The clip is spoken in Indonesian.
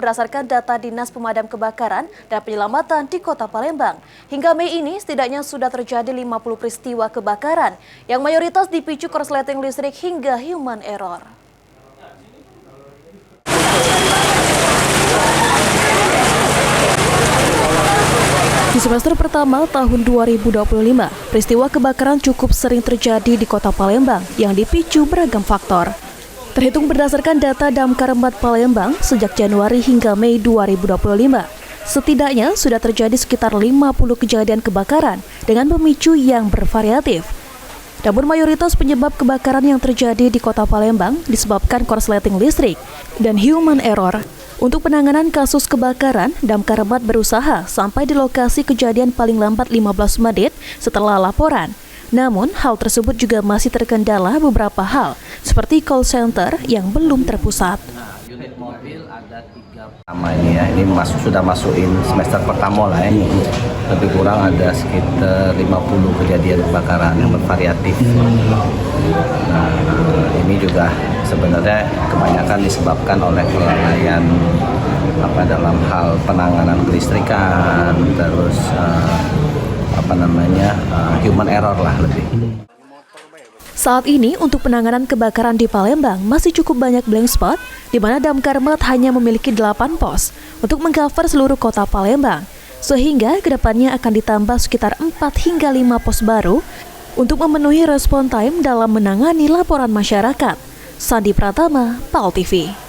berdasarkan data Dinas Pemadam Kebakaran dan Penyelamatan di Kota Palembang. Hingga Mei ini setidaknya sudah terjadi 50 peristiwa kebakaran yang mayoritas dipicu korsleting listrik hingga human error. Di semester pertama tahun 2025, peristiwa kebakaran cukup sering terjadi di Kota Palembang yang dipicu beragam faktor. Terhitung berdasarkan data Damkar 4 Palembang sejak Januari hingga Mei 2025, setidaknya sudah terjadi sekitar 50 kejadian kebakaran dengan pemicu yang bervariatif. Namun mayoritas penyebab kebakaran yang terjadi di Kota Palembang disebabkan korsleting listrik dan human error. Untuk penanganan kasus kebakaran, Damkar 4 berusaha sampai di lokasi kejadian paling lambat 15 menit setelah laporan. Namun, hal tersebut juga masih terkendala beberapa hal, seperti call center yang belum terpusat. Unit mobil ada 3 pertama ini ya, ini sudah masukin semester pertama lah ini. Lebih kurang ada sekitar 50 kejadian kebakaran yang bervariatif. Nah, ini juga sebenarnya kebanyakan disebabkan oleh kelalaian dalam hal penanganan kelistrikan, terus human error lah lebih. Saat ini untuk penanganan kebakaran di Palembang masih cukup banyak blank spot, di mana Damkar 4 hanya memiliki 8 pos untuk mengcover seluruh kota Palembang, sehingga kedepannya akan ditambah sekitar 4 hingga 5 pos baru untuk memenuhi respon time dalam menangani laporan masyarakat. Sandi Pratama, PAL TV.